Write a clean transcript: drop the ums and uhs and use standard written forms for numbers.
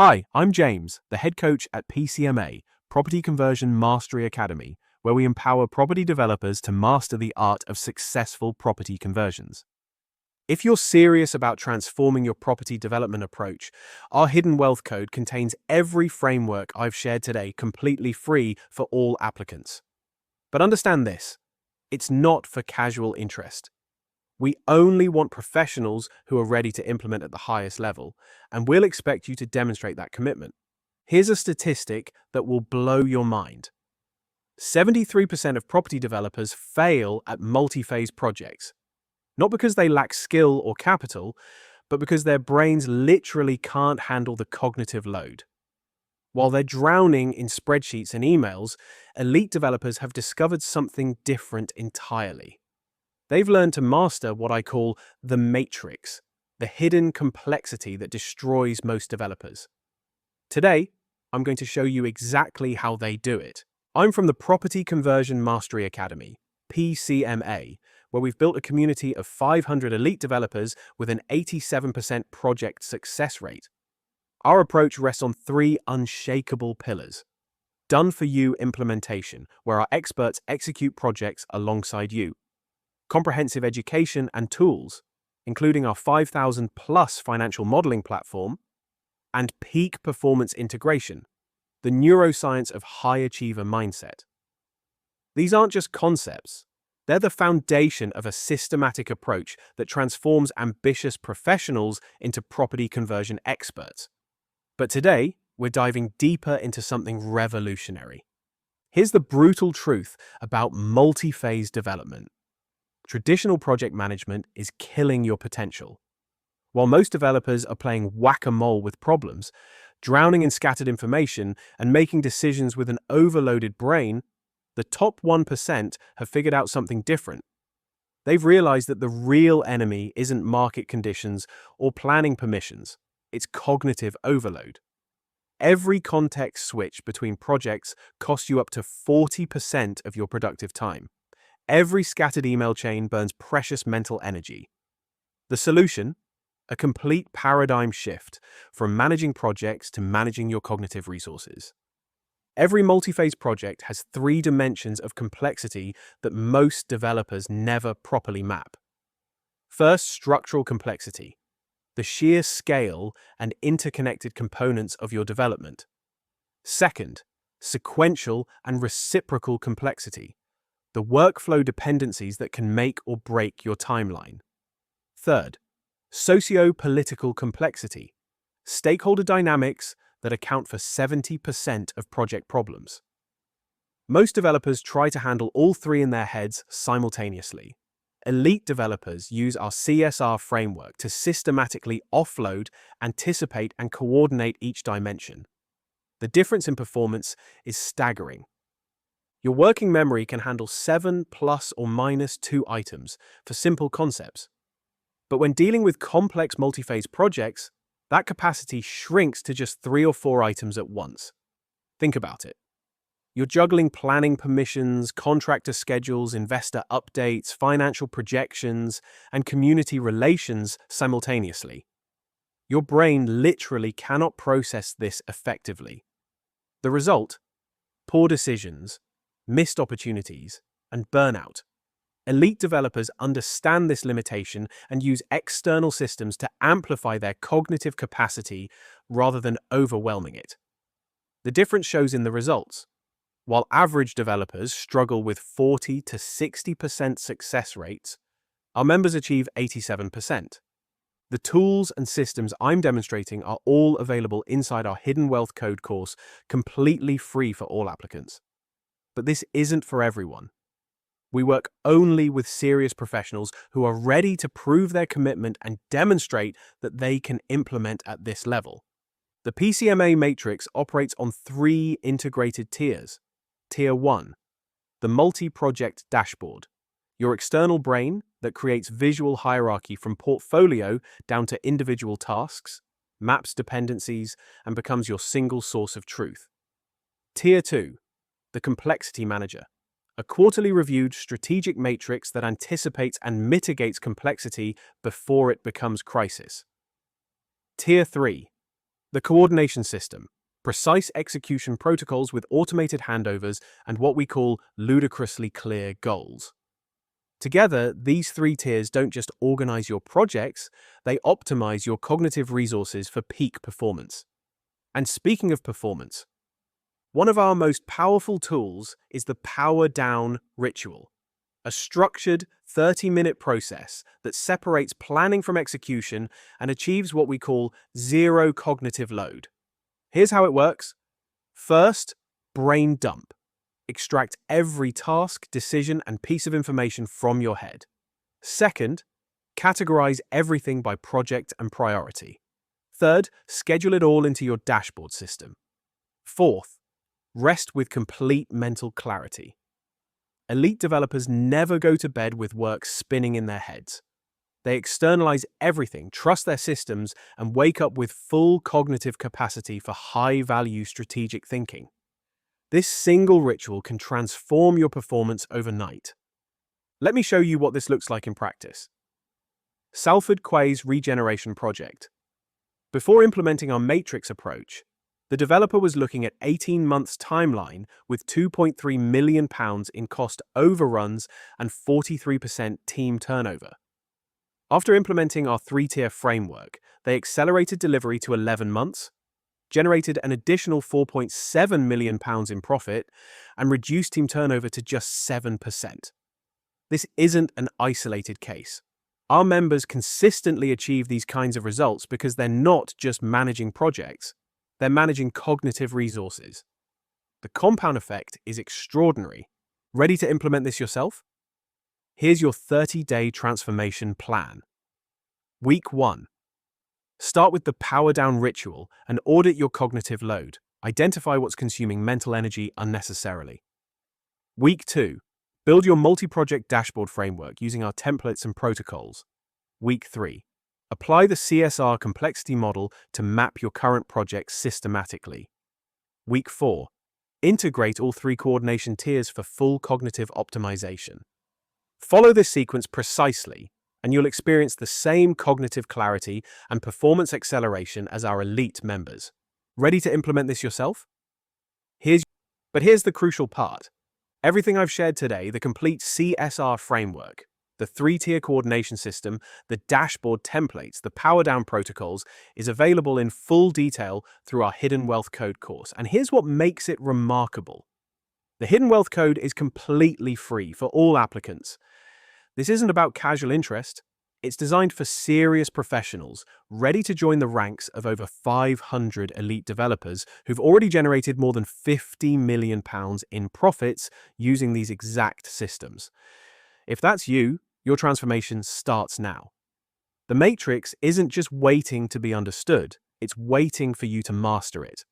Hi, I'm James, the head coach at PCMA, Property Conversion Mastery Academy, where we empower property developers to master the art of successful property conversions. If you're serious about transforming your property development approach, our Hidden Wealth Code contains every framework I've shared today completely free for all applicants. But understand this, it's not for casual interest. We only want professionals who are ready to implement at the highest level, and we'll expect you to demonstrate that commitment. Here's a statistic that will blow your mind. 73% of property developers fail at multi-phase projects, not because they lack skill or capital, but because their brains literally can't handle the cognitive load. While they're drowning in spreadsheets and emails, elite developers have discovered something different entirely. They've learned to master what I call the matrix, the hidden complexity that destroys most developers. Today, I'm going to show you exactly how they do it. I'm from the Property Conversion Mastery Academy, PCMA, where we've built a community of 500 elite developers with an 87% project success rate. Our approach rests on three unshakable pillars. Done-for-you implementation, where our experts execute projects alongside you. Comprehensive education and tools, including our 5,000+ financial modeling platform, and peak performance integration, the neuroscience of high achiever mindset. These aren't just concepts, they're the foundation of a systematic approach that transforms ambitious professionals into property conversion experts. But today, we're diving deeper into something revolutionary. Here's the brutal truth about multi-phase development. Traditional project management is killing your potential. While most developers are playing whack-a-mole with problems, drowning in scattered information and making decisions with an overloaded brain, the top 1% have figured out something different. They've realized that the real enemy isn't market conditions or planning permissions, it's cognitive overload. Every context switch between projects costs you up to 40% of your productive time. Every scattered email chain burns precious mental energy. The solution? A complete paradigm shift from managing projects to managing your cognitive resources. Every multi-phase project has three dimensions of complexity that most developers never properly map. First, structural complexity, the sheer scale and interconnected components of your development. Second, sequential and reciprocal complexity, the workflow dependencies that can make or break your timeline. Third, socio-political complexity, stakeholder dynamics that account for 70% of project problems. Most developers try to handle all three in their heads simultaneously. Elite developers use our CSR framework to systematically offload, anticipate, and coordinate each dimension. The difference in performance is staggering. Your working memory can handle 7 plus or minus 2 items for simple concepts. But when dealing with complex multi-phase projects, that capacity shrinks to just 3 or 4 items at once. Think about it. You're juggling planning permissions, contractor schedules, investor updates, financial projections, and community relations simultaneously. Your brain literally cannot process this effectively. The result? Poor decisions, missed opportunities, and burnout. Elite developers understand this limitation and use external systems to amplify their cognitive capacity rather than overwhelming it. The difference shows in the results. While average developers struggle with 40 to 60% success rates, our members achieve 87%. The tools and systems I'm demonstrating are all available inside our Hidden Wealth Code course, completely free for all applicants. But this isn't for everyone. We work only with serious professionals who are ready to prove their commitment and demonstrate that they can implement at this level. The PCMA matrix operates on 3 integrated tiers. Tier 1, the multi-project dashboard, your external brain that creates visual hierarchy from portfolio down to individual tasks, maps dependencies, and becomes your single source of truth. Tier 2, the complexity manager, a quarterly reviewed strategic matrix that anticipates and mitigates complexity before it becomes crisis. Tier 3, The coordination system, precise execution protocols with automated handovers and what we call ludicrously clear goals. Together, these three tiers don't just organize your projects, they optimize your cognitive resources for peak performance. And speaking of performance, one of our most powerful tools is the Power Down ritual, a structured 30-minute process that separates planning from execution and achieves what we call zero cognitive load. Here's how it works. First, brain dump. Extract every task, decision, and piece of information from your head. Second, categorize everything by project and priority. Third, schedule it all into your dashboard system. Fourth, rest with complete mental clarity. Elite developers never go to bed with work spinning in their heads. They externalize everything, trust their systems, and wake up with full cognitive capacity for high-value strategic thinking. This single ritual can transform your performance overnight. Let me show you what this looks like in practice. Salford Quay's regeneration project. Before implementing our matrix approach, the developer was looking at 18 months timeline with £2.3 million in cost overruns and 43% team turnover. After implementing our three-tier framework, they accelerated delivery to 11 months, generated an additional £4.7 million in profit, and reduced team turnover to just 7%. This isn't an isolated case. Our members consistently achieve these kinds of results because they're not just managing projects, they're managing cognitive resources. The compound effect is extraordinary. Ready to implement this yourself? Here's your 30-day transformation plan. Week 1. Start with the Power Down ritual and audit your cognitive load. Identify what's consuming mental energy unnecessarily. Week 2. Build your multi-project dashboard framework using our templates and protocols. Week 3. Apply the CSR Complexity Model to map your current projects systematically. Week 4. Integrate all three coordination tiers for full cognitive optimization. Follow this sequence precisely, and you'll experience the same cognitive clarity and performance acceleration as our elite members. Ready to implement this yourself? Here's the crucial part. Everything I've shared today, the complete CSR framework, the three-tier coordination system, the dashboard templates, the Power Down protocols, is available in full detail through our Hidden Wealth Code course. And here's what makes it remarkable. The Hidden Wealth Code is completely free for all applicants. This isn't about casual interest. It's designed for serious professionals, ready to join the ranks of over 500 elite developers who've already generated more than £50 million in profits using these exact systems. If that's you, your transformation starts now. The matrix isn't just waiting to be understood, it's waiting for you to master it.